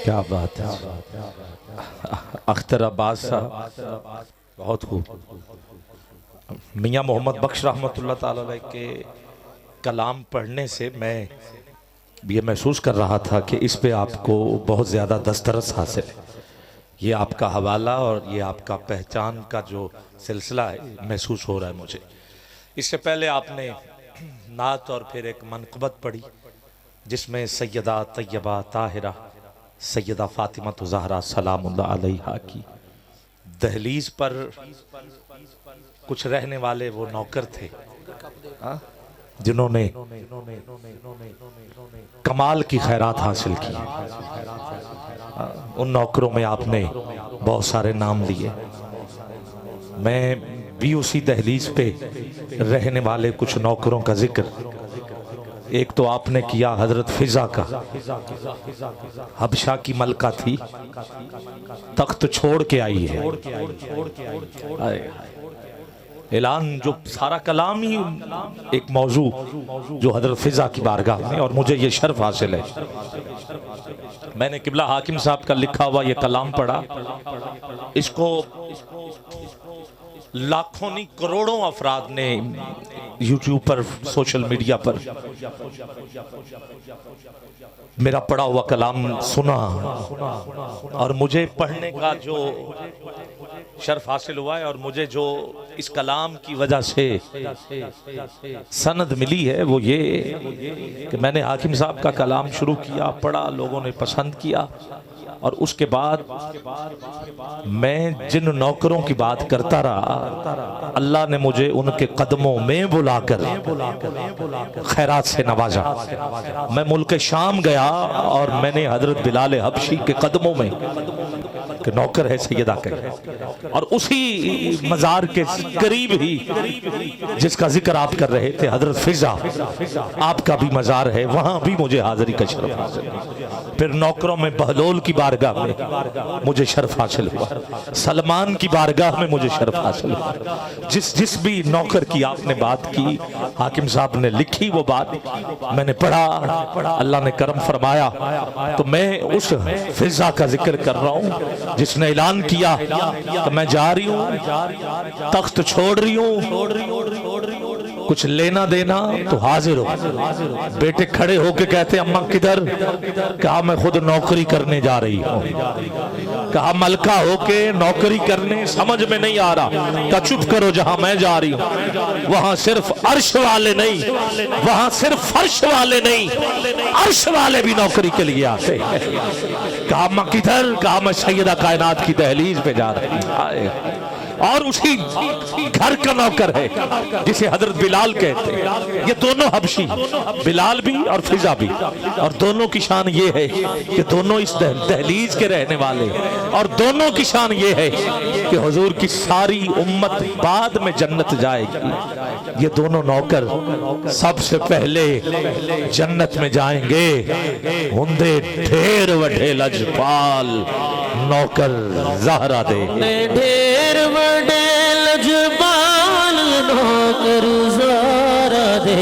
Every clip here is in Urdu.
کیا بات ہے، اختر عباس صاحب بہت خوب۔ میاں محمد بخش رحمۃ اللہ تعالی علیہ کے کلام پڑھنے سے میں یہ محسوس کر رہا تھا کہ اس پہ آپ کو بہت زیادہ دسترس حاصل ہے۔ یہ آپ کا حوالہ اور یہ آپ کا پہچان کا جو سلسلہ ہے محسوس ہو رہا ہے مجھے۔ اس سے پہلے آپ نے نعت اور پھر ایک منقبت پڑھی جس میں سیدہ طیبہ طاہرہ سیدہ فاطمہ زہرا سلام اللہ علیہا کی دہلیز پر کچھ رہنے والے وہ نوکر تھے جنہوں نے کمال کی خیرات حاصل کی۔ ان نوکروں میں آپ نے بہت سارے نام لیے۔ میں بھی اسی دہلیز پہ رہنے والے کچھ نوکروں کا ذکر، ایک تو آپ نے کیا حضرت فضا کا، حبشہ کی ملکہ تھی، تخت چھوڑ کے آئی ہے۔ اعلان جو سارا کلام ہی ایک موضوع جو حضرت فضا کی بارگاہ میں، اور مجھے یہ شرف حاصل ہے، میں نے قبلہ حاکم صاحب کا لکھا ہوا یہ کلام پڑھا، اس کو لاکھوں نہیں کروڑوں افراد نے یوٹیوب پر سوشل میڈیا پر میرا پڑھا ہوا کلام سنا، اور مجھے پڑھنے کا جو شرف حاصل ہوا ہے اور مجھے جو اس کلام کی وجہ سے سند ملی ہے وہ یہ کہ میں نے حاکم صاحب کا کلام شروع کیا، پڑھا، لوگوں نے پسند کیا، اور اس کے بعد میں جن نوکروں کی بات کرتا رہا اللہ نے مجھے ان کے قدموں میں بلا کر خیرات سے نوازا۔ میں ملک شام گیا اور میں نے حضرت بلال حبشی کے قدموں میں، کہ نوکر ہے سیدہ کے، اور اسی مزار کے قریب ہی جس کا ذکر آپ کر رہے تھے حضرت فضا، آپ کا بھی مزار ہے، وہاں بھی مجھے حاضری کا شرف حاصل ہے۔ پھر نوکروں میں بہلول کی بارگاہ میں مجھے شرف حاصل ہوا، سلمان کی بارگاہ میں مجھے شرف حاصل ہوا۔ جس بھی نوکر کی آپ نے بات کی، حاکم صاحب نے لکھی وہ بات، میں نے پڑھا، اللہ نے کرم فرمایا، تو میں اس فضا کا ذکر کر رہا ہوں جس نے اعلان کیا کہ میں جا رہی ہوں، تخت چھوڑ رہی ہوں، کچھ لینا دینا تو حاضر ہو۔ بیٹے کھڑے ہو کے کہتے اماں کدھر؟ کہا میں خود نوکری کرنے جا رہی ہوں۔ کہا ملکہ ہو کے نوکری کرنے سمجھ میں نہیں آ رہا، کہا چپ کرو، جہاں میں جا رہی ہوں وہاں صرف عرش والے نہیں، وہاں صرف فرش والے نہیں، عرش والے بھی نوکری کے لیے آتے ہیں۔ کہا اماں کدھر؟ کہا میں سیدہ کائنات کی دہلیز پہ جا رہی ہوں، اور اسی گھر کا نوکر ہے جسے حضرت بلال کہتے ہیں۔ یہ دونوں حبشی، بلال بھی اور فضا بھی، اور دونوں کی شان یہ ہے کہ دونوں اس دہلیز کے رہنے والے، اور دونوں کی شان یہ ہے کہ حضور کی ساری امت بعد میں جنت جائے گی۔ یہ دونوں نوکر سب سے پہلے جنت میں جائیں گے، ہندے ڈھیر وڈھے لجپال نوکر زہرا دے، ڈھیر وڈے لجپال نوکر زہرا دے،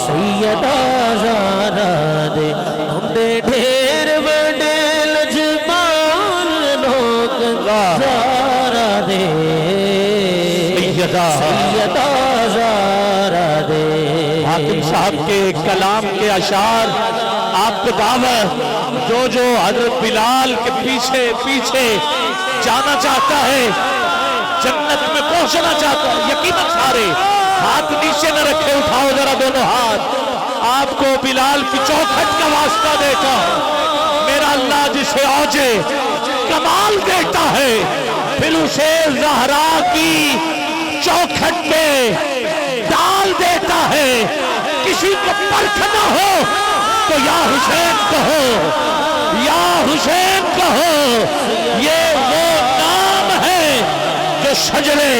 سیدہ زہرا دے، ہندے ڈھیر وڈے لجپال نوکر زہرا دے، سیدہ زہرا دے۔ حاکم صاحب کے کلام کے اشعار آپ کو دعوت، جو حضرت بلال کے پیچھے پیچھے جانا چاہتا ہے، جنت میں پہنچنا چاہتا ہے، یقیناً سارے ہاتھ نیچے نہ رکھے، اٹھاؤ ذرا دونوں ہاتھ۔ آپ کو بلال کی چوکھٹ کا واسطہ دیتا ہوں، میرا اللہ جسے اوجے کمال دیتا ہے پھر اسے زہرا کی چوکھٹ پہ ڈال دیتا ہے۔ کسی کو پرکھ نہ ہو تو یا حسین کہو، یا حسین کہو، یہ وہ نام ہے جو شجرے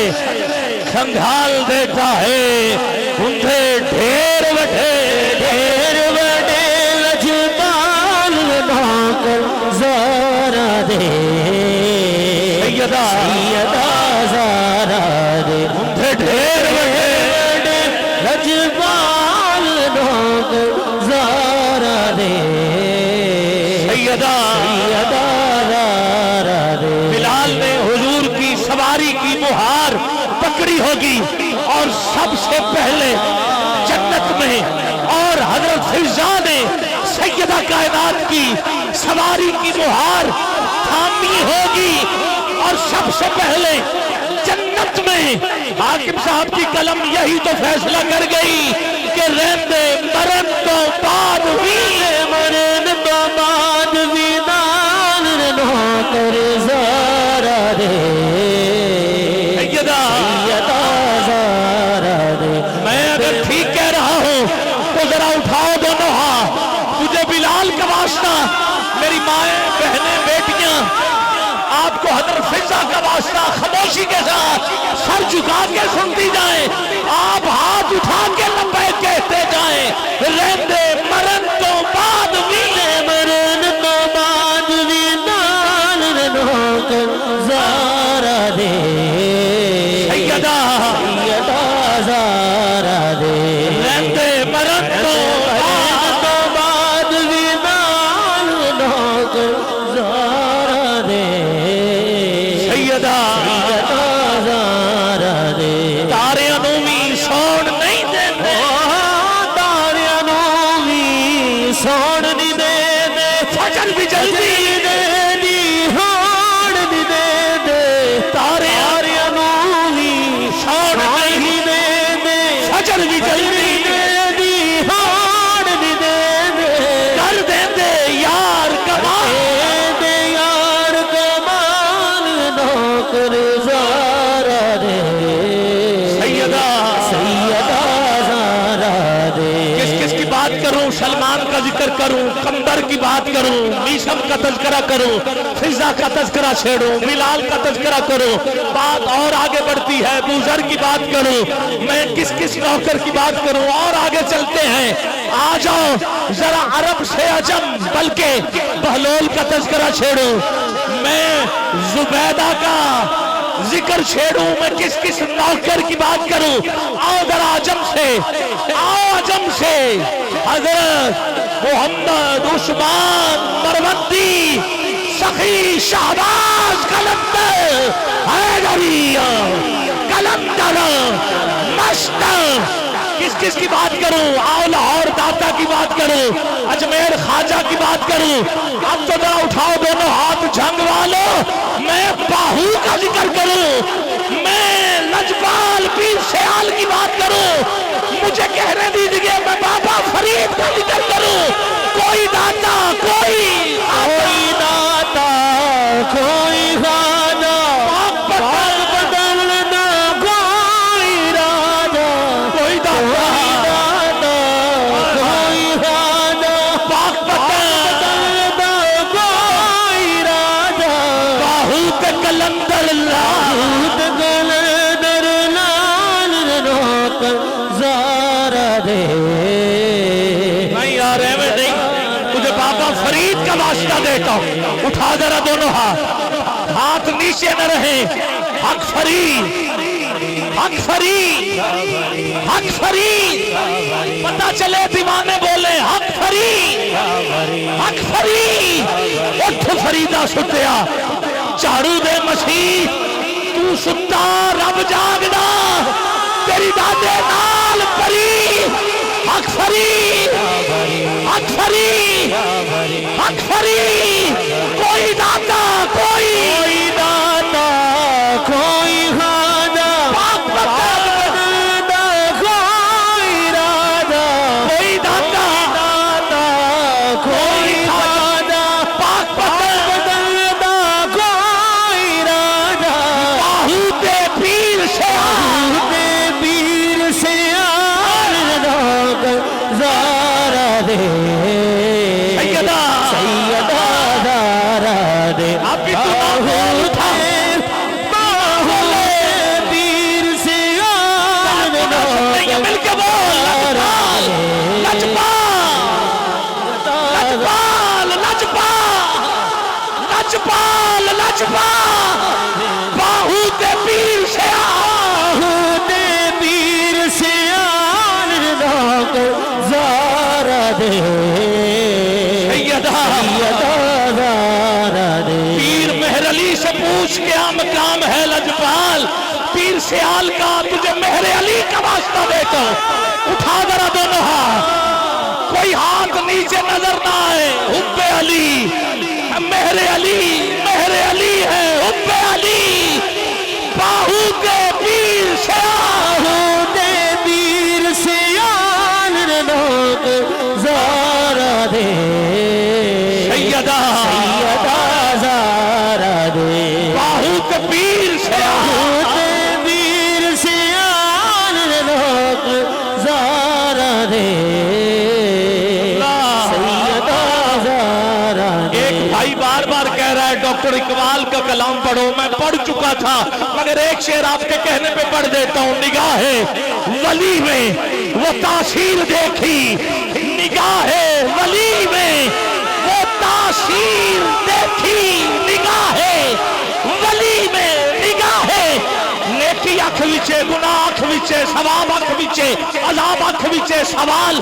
کھنگھال دیتا ہے۔ اندھے ڈھیر وڈے لجپال نوکر زہرا دے، سیدہ زہرا دے، اندھے ڈھیر وڈے لجپال نوکر زہرا دے، سیدہ زارا دے بلال نے حضور کی سواری کی مہار پکڑی ہوگی اور سب سے پہلے جنت میں اور حضرت فضا نے سیدہ کائنات کی سواری کی مہار تھامی ہوگی اور سب سے پہلے جنت میں حاکم صاحب کی قلم یہی تو فیصلہ کر گئی کہ رہندے مرن تو بعد بھی مرن تو بعد بھی نال نوکر زارا دے سیدہ زارا دے میں اگر ٹھیک کہہ رہا ہوں تو ذرا اٹھاؤ دونوں ہاتھ تجھے بلال کا واسطہ میری مائیں بہنیں بیٹیاں آپ کو حضرت فضا کا واسطہ خاموشی کے ساتھ سر جھکا کے سنتی جائیں آپ ہاتھ اٹھا کے لبیک کہتے جائیں رہندے مرن تو بعد بھی مرن تو بعد بھی نال نوکر زارا دے سیدہ زارا دے رہندے مرن تو بعد بھی نال نوکر زارا دے سیدہ زارا دے تاریاں نوں بھی سون نہیں دیندے تاریاں نوں بھی سون نہیں دے دے فجر بھی جلدی دے دی ہوڑ نہیں دے دے تاریاں نوں بھی سون نہیں دے دے فجر بھی جلدی دے دی ہوڑ نہیں دے دے کر دیندے یار کمال دے یار کمال نوکر زارا دے سیدہ زارا دے کس کس کی بات کروں سلمان کا ذکر کروں قمبر کی بات کروں میسم کا تذکرہ کروں فضا کا تذکرہ چھیڑوں بلال کا تذکرہ کروں بات اور آگے بڑھتی ہے بوذر کی بات کروں میں کس کس نوکر کی بات کروں اور آگے چلتے ہیں آ جاؤ ذرا عرب سے عجم بلکہ بہلول کا تذکرہ چھیڑوں میں زبیدہ کا ذکر چھیڑوں میں کس کس نوکر کی بات کروں آؤ ذرا عجم سے آؤ عجم سے حضرت محمد عثمان مروندی سخی شہباز قلندر حیدری قلندر مشتر کس کس کی بات کروں آؤ لاہور داتا کی بات کروں اجمیر خواجہ کی بات کروں اب تو ذرا اٹھاؤ دونوں ہاتھ جھنگ والو میں باہو کا ذکر کروں میں لجپال پیر سیال کی بات کروں مجھے کہنے دیجئے میں بابا فرید کا ذکر کروں کوئی داتا کوئی داتا کوئی خواجہ پاک بدلنا کوئی راجہ کوئی داتا کوئی خواجہ پاک بدلنا کوئی راجہ باہو کے کلندر اللہ قلندر لال نوکر زارا دے نہیں یار میں نہیں تجھے بابا فرید کا واسطہ دیتا ہوں اٹھا ذرا دونوں ہاتھ نیچے نہ رہیں حق فرید حق فرید حق فرید پتا چلے دیوانے بولے حق فرید حق فرید اٹھ فریدہ ستیا چاڑو دے مسیح تو ستا رب جاگنا تیری دادے نال پری حق فرید حق فرید حق فرید کوئی داتا کوئی داتا کوئی خواجہ پاک بدلنا کوئی راجہ کوئی داتا داتا کوئی خواجہ پاک بدلنا کوئی راجہ باہو دے پیر سے پیر سے زارا دے سیدہ زارا دے آپ کی تو نام تھا پیر سے مل کے بول لجپال لجپال لجپال باہو دے پیر سے پیر سے زارا دے سیدہ لجپال پیر سیال کا تجھے مہر علی کا واسطہ دیتا ہوں، اٹھا ذرا دونوں ہاتھ، کوئی ہاتھ نیچے نظر نہ آئے، حب علی، مہر علی ہے، حب علی، باہو کے پیر سیال، باہو کے پیر سیال لوگ زارا دے، سیدہ زارا دے، باہو کے پیر سیال، باہو کے پیر سیال لوگ زارا دے، سیدہ زارا دے۔ ایک بھائی بار بار کہہ رہا ہے ڈاکٹر اقبال کا کلام پڑھو، میں پڑھ چکا تھا مگر ایک شعر آپ کے کہنے پہ پڑھ دیتا ہوں، نگاہ ولی میں وہ تاثیر دیکھی، نگاہ ولی میں وہ تاثیر دیکھی، نگاہ ولی میں نگاہ نیکی اکھ وچے، گناہ اکھ وچے، ثواب اکھ وچے، عذاب اکھ وچے، سوال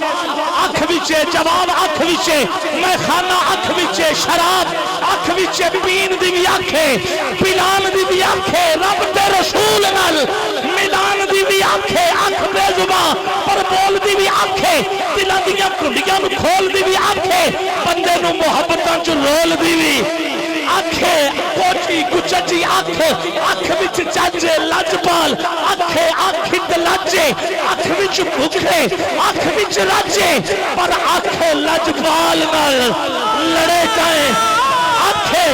اکھ وچے، جواب اکھ وچے، میں خانہ اکھ وچے، شراب اکھ وچے، پین دی بھی اکھے، پلان دی بھی اکھے، رب تے رسول نال ملان دی بھی اکھے، اکھ بے زباں پر بول دی بھی اکھے، دلاں دیاں کنڈیاں نو کھول دی بھی اکھے، بندے نو محبتاں چ رول دی بھی اکھے، کوٹھی کچچی اکھے، اکھ وچ چاچے لجپال، اکھے اکھ لجے، اکھ وچ بھکھے، اکھ وچ راجے، پر اکھے لجپال نال لڑے جائیں، اکھے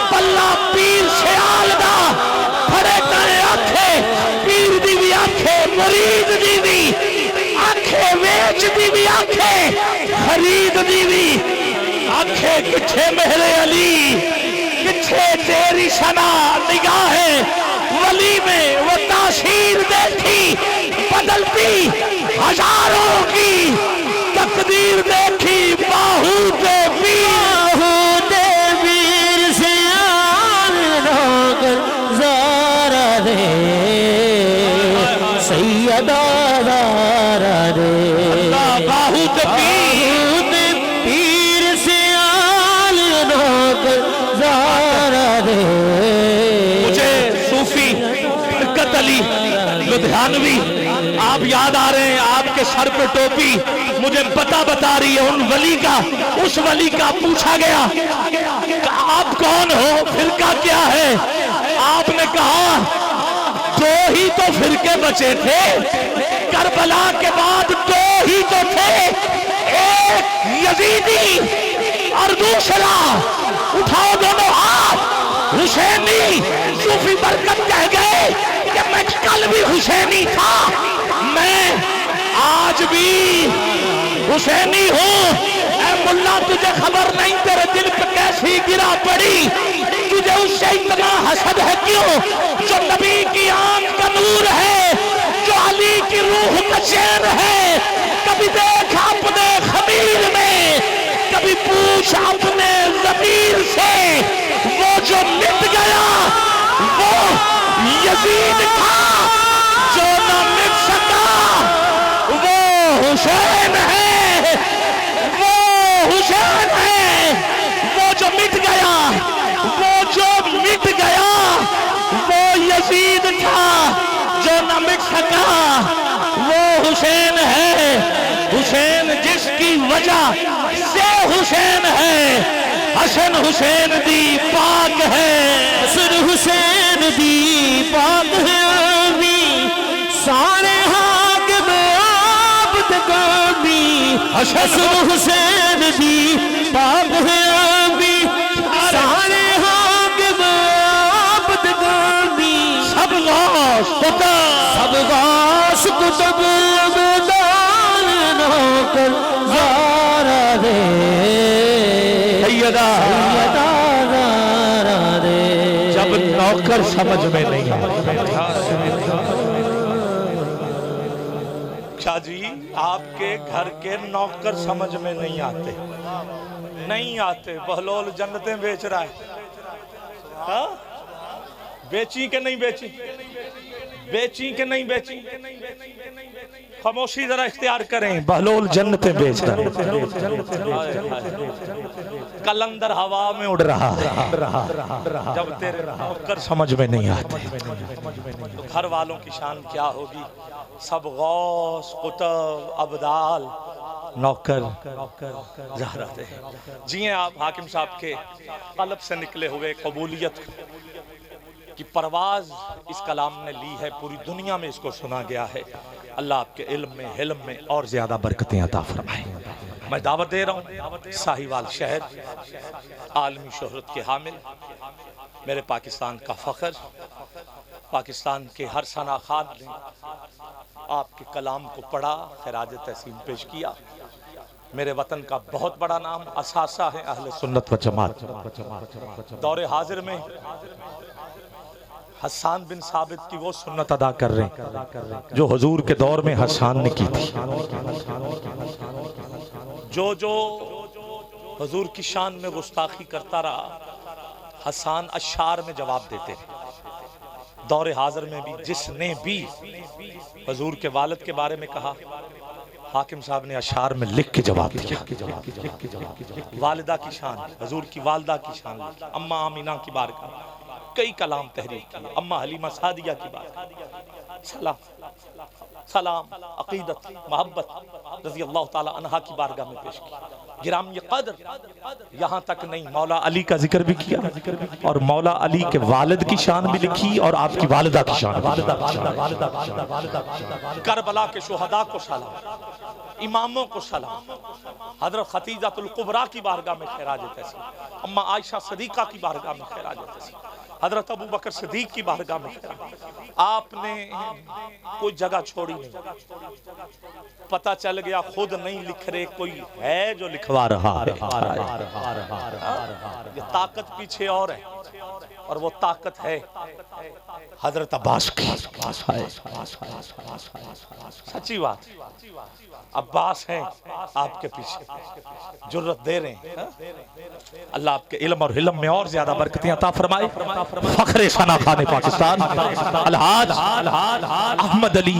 پلہ پیر سیال دا پھڑے جائیں، اکھے پیر دی بھی اکھے، مرید دی بھی اکھے، ویچ دی بھی اکھے، خرید دی بھی اکھے، کچھے مہر علی، کچھے تیری شنا، نگاہ ولی میں وہ تاثیر دیکھی، بدلتی ہزاروں کی تقدیر دیکھی، باہو کے باہو کے پیر سیال لوگ زارا دے، سیدہ زارا دے، باہو کے پیر سیال لوگ زارا دے۔ مجھے صوفی برکت علی لدھیانوی آپ یاد آ رہے ہیں، آپ کے سر پہ ٹوپی مجھے بتا رہی ہے ان ولی کا، اس ولی کا پوچھا گیا کہ آپ کون ہو، فرقہ کیا ہے؟ آپ نے کہا دو ہی تو فرقے بچے تھے، کربلا کے بعد دو ہی تو تھے، ایک یزیدی اور دوسرا، اٹھاؤ دونوں ہاتھ، حسینی۔ صوفی برکت کہہ گئے کہ میں کل بھی حسینی تھا، میں آج بھی حسینی ہوں۔ اے ملا تجھے خبر نہیں تیرے دل پہ کیسی گرا پڑی، تجھے اس سے اتنا حسد ہے کیوں؟ جو نبی کی آنکھ کا نور ہے، جو علی کی روح کا چین ہے، کبھی دیکھ اپنے خمیر میں، کبھی پوچھ اپنے ضمیر سے، وہ جو مٹ گیا وہ یزید تھا، جو نہ مٹ سکا وہ حسین ہے، وہ حسین ہے، وہ جو مٹ گیا، وہ جو مٹ گیا وہ یزید تھا، جو نہ مٹ سکا وہ حسین ہے، حسین جس کی وجہ سے حسین ہے، حسن حسین دی پاک ہے، حسن حسین دی پاک ہے آبی، سارے حاکم عابد گامی، حسن حسین دی پاک ہے آبی، سارے حاکم عابد گامی، سب غوث سب غوث کتب ابدال نوکر زارا دے، سیدہ زارا دے۔ جب نوکر سمجھ میں نہیں آتا، شاہ جی آپ کے گھر کے نوکر سمجھ میں نہیں آتے، نہیں آتے، بہلول جنتیں بیچ رہا ہے، ہاں بیچی کہ نہیں بیچی، بیچی کہ نہیں بیچی، خاموشی ذرا اختیار کریں، بہلول جنتیں بیچ رہے ہیں، کلندر ہوا میں اڑ رہا ہے، جب تیرے نوکر سمجھ میں نہیں آتے تو گھر والوں کی شان کیا ہوگی؟ سب غوث قطب ابدال نوکر زہرا دے جی آپ حاکم صاحب کے قلب سے نکلے ہوئے قبولیت کی پرواز اس کلام نے لی ہے، پوری دنیا میں اس کو سنا گیا ہے۔ اللہ آپ کے علم میں حلم میں اور زیادہ برکتیں عطا فرمائے۔ میں دعوت دے رہا ہوں ساہیوال شہر، عالمی شہرت کے حامل، میرے پاکستان کا فخر، پاکستان کے ہر ثنا خان نے آپ کے کلام کو پڑھا، خراج تحسین پیش کیا۔ میرے وطن کا بہت بڑا نام، اساسہ ہے اہل سنت و جماعت۔ دور حاضر میں حسان بن ثابت کی وہ سنت ادا کر رہے ہیں جو حضور کے دور میں حسان نے کی تھی، جو حضور کی شان میں گستاخی کرتا رہا حسان اشعار میں جواب دیتے ہیں۔ دور حاضر میں بھی جس نے بھی حضور کے والد کے بارے میں کہا، حاکم صاحب نے اشعار میں لکھ کے جواب دیا۔ والدہ کی شان، حضور کی والدہ کی شان، اماں آمینہ کی بارگاہ کئی کلام تحریر کی، اماں حلیمہ سعدیہ کی بارگاہ سلام عقیدت محبت رضی اللہ تعالی عنہ کی بارگاہ میں پیش کی۔ گرامی قدر یہاں تک نہیں، مولا علی کا ذکر بھی کیا اور مولا علی کے والد کی شان بھی لکھی اور آپ کی والدہ کی شان بھی۔ کربلا کے شہداء کو سلام، اماموں کو سلام، حضرت خدیجہ الکبریٰ کی بارگاہ میں خراج تحسین، اماں عائشہ صدیقہ کی بارگاہ میں خراج تحسین، حضرت ابو بکر صدیق کی بارگاہ میں خراج۔ آپ نے کوئی جگہ چھوڑی نہیں، پتہ چل گیا خود نہیں لکھ رہے، کوئی ہے جو لکھوا رہا ہے۔ یہ طاقت پیچھے اور ہے، اور وہ طاقت ہے حضرت عباس کی۔ سچی بات، عباس ہیں آپ کے پیچھے، جرت دے رہے ہیں۔ اللہ آپ کے علم اور حلم میں اور زیادہ برکتیں عطا فرمائے۔ فخر ثنا خان پاکستان الحاج احمد علی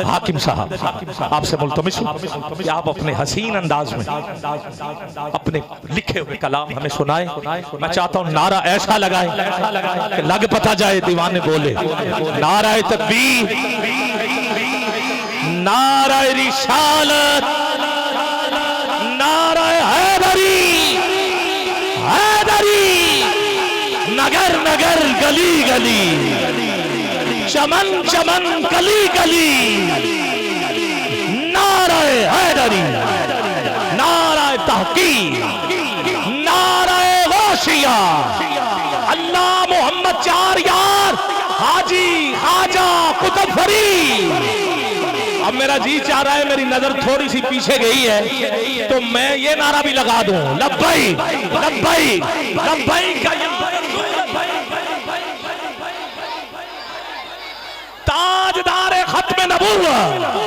حاکم صاحب، آپ سے ملتمس ہوں کہ آپ اپنے حسین انداز میں اپنے لکھے ہوئے کلام ہمیں سنائیں۔ میں چاہتا ہوں نعرہ ایسا لگائیں کہ لگ پتہ جائے دیوانے بولے، نعرہ تکبیر، نعرہ رسالت، نعرہ حیدری، حیدری، نگر نگر گلی گلی، چمن چمن گلی گلی، نعرہ حیدری، نعرہ تحقیق، نعرہ غوثیہ، اللہ محمد چار یار، حاجی خواجہ قطب فرید۔ اب میرا جی چاہ رہا ہے، میری نظر تھوڑی سی پیچھے گئی ہے تو میں یہ نعرہ بھی لگا دوں، لبیک لبیک لبیک تاجدار ختم نبوت